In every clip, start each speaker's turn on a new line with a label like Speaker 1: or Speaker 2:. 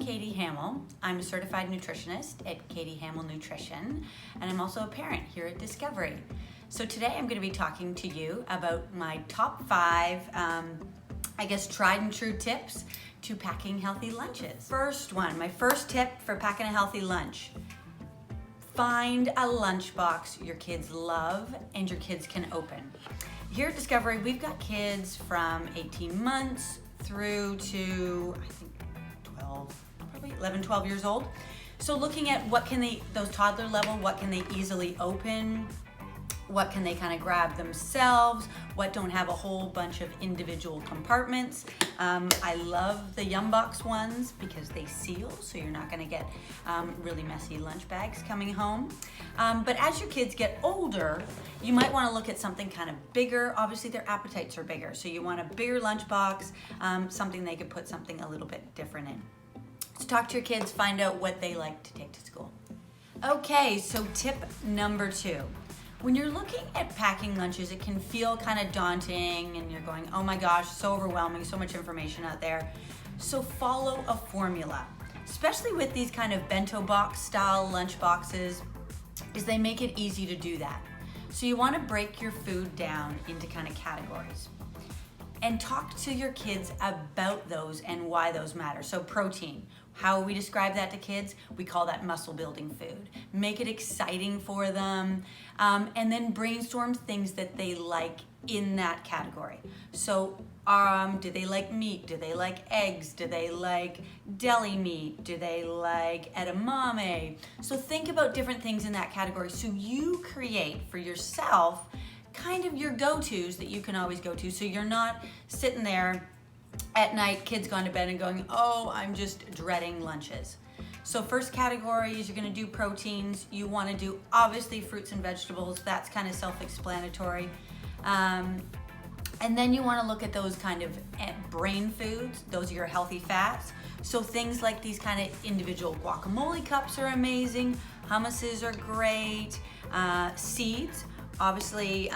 Speaker 1: Katie Hammill. I'm a certified nutritionist at Katie Hammill Nutrition, and I'm also a parent here at Discovery. So today I'm going to be talking to you about my top 5, tried and true tips to packing healthy lunches. First one, my first tip for packing a healthy lunch. Find a lunchbox your kids love and your kids can open. Here at Discovery, we've got kids from 18 months through to, I think, 11, 12 years old. So looking at what can they, those toddler level, what can they easily open? What can they kind of grab themselves? What don't have a whole bunch of individual compartments? I love the Yumbox ones because they seal, so you're not gonna get really messy lunch bags coming home. But as your kids get older, you might wanna look at something kind of bigger. Obviously their appetites are bigger, so you want a bigger lunchbox, something they could put something a little bit different in. So talk to your kids, find out what they like to take to school. Okay, so tip number 2. When you're looking at packing lunches, it can feel kind of daunting and you're going, oh my gosh, so overwhelming, so much information out there. So follow a formula, especially with these kind of bento box style lunch boxes, is they make it easy to do that. So you want to break your food down into kind of categories and talk to your kids about those and why those matter. So protein, how we describe that to kids, we call that muscle building food. Make it exciting for them, and then brainstorm things that they like in that category. So do they like meat? Do they like eggs? Do they like deli meat? Do they like edamame? So think about different things in that category so you create for yourself kind of your go-tos that you can always go to, so you're not sitting there at night, kids gone to bed and going, oh, I'm just dreading lunches. So first category is you're gonna do proteins. You wanna do obviously fruits and vegetables. That's kind of self-explanatory. And then you wanna look at those kind of brain foods. Those are your healthy fats. So things like these kind of individual guacamole cups are amazing. Hummuses are great. Seeds, obviously,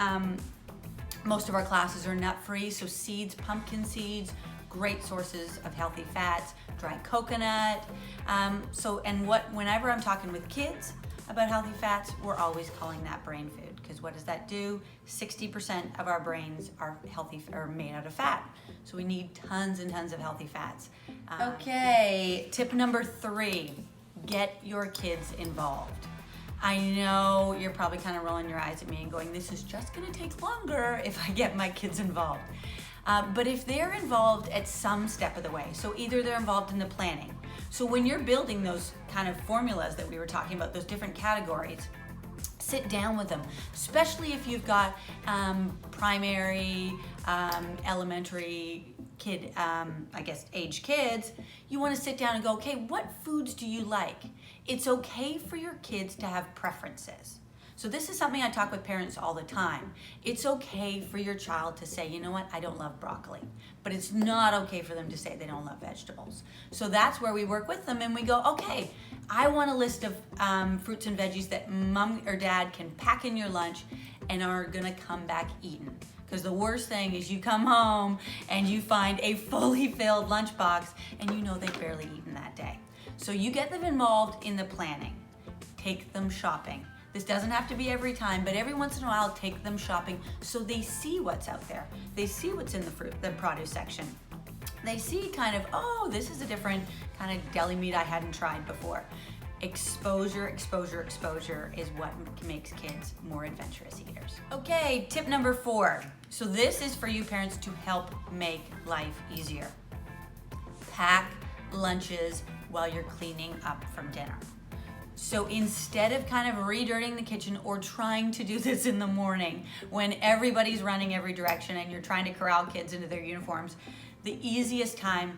Speaker 1: most of our classes are nut-free, so seeds, pumpkin seeds, great sources of healthy fats, dry coconut. Whenever I'm talking with kids about healthy fats, we're always calling that brain food, because what does that do? 60% of our brains are healthy or made out of fat. So we need tons and tons of healthy fats. Okay, tip number 3, get your kids involved. I know you're probably kind of rolling your eyes at me and going, this is just gonna take longer if I get my kids involved. But if they're involved at some step of the way, so either they're involved in the planning. So when you're building those kind of formulas that we were talking about, those different categories, sit down with them, especially if you've got primary, elementary kid, age kids. You want to sit down and go, okay, what foods do you like? It's okay for your kids to have preferences. So this is something I talk with parents all the time. It's okay for your child to say, you know what, I don't love broccoli, but it's not okay for them to say they don't love vegetables. So that's where we work with them and we go, okay, I want a list of fruits and veggies that mom or dad can pack in your lunch and are gonna come back eaten. Because the worst thing is you come home and you find a fully filled lunchbox and you know they've barely eaten that day. So you get them involved in the planning. Take them shopping. This doesn't have to be every time, but every once in a while, take them shopping so they see what's out there. They see what's in the produce section. They see kind of, oh, this is a different kind of deli meat I hadn't tried before. Exposure, exposure, exposure is what makes kids more adventurous eaters. Okay, tip number 4. So this is for you parents to help make life easier. Pack lunches while you're cleaning up from dinner. So instead of kind of redirting the kitchen or trying to do this in the morning when everybody's running every direction and you're trying to corral kids into their uniforms, the easiest time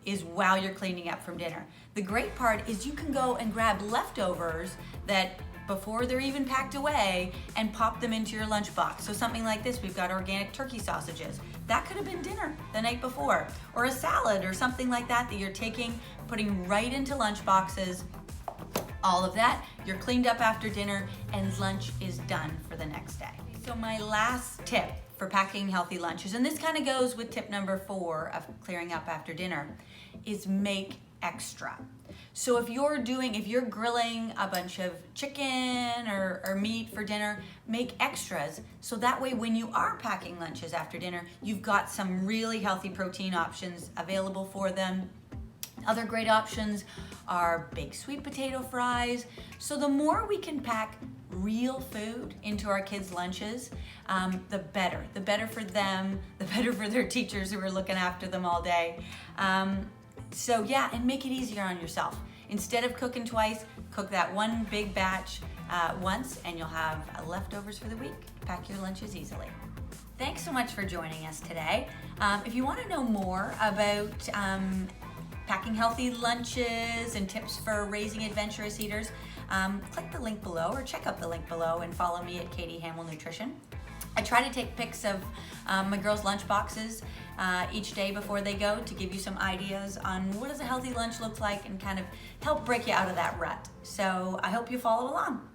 Speaker 1: is while you're cleaning up from dinner. The great part is you can go and grab leftovers that before they're even packed away and pop them into your lunchbox. So something like this, we've got organic turkey sausages. That could have been dinner the night before, or a salad or something like that that you're taking, putting right into lunchboxes. All of that, you're cleaned up after dinner and lunch is done for the next day. So my last tip for packing healthy lunches, and this kind of goes with tip number 4 of clearing up after dinner, is make extra. So if you're grilling a bunch of chicken or meat for dinner, make extras. So that way when you are packing lunches after dinner, you've got some really healthy protein options available for them. Other great options are baked sweet potato fries. So the more we can pack real food into our kids' lunches, the better. The better for them, the better for their teachers who are looking after them all day. So yeah, and make it easier on yourself. Instead of cooking twice, cook that one big batch once, and you'll have leftovers for the week. Pack your lunches easily. Thanks so much for joining us today. If you want to know more about packing healthy lunches and tips for raising adventurous eaters, click the link below or check out the link below and follow me at Katie Hammill Nutrition. I try to take pics of my girls' lunch boxes each day before they go to give you some ideas on what does a healthy lunch look like and kind of help break you out of that rut. So I hope you follow along.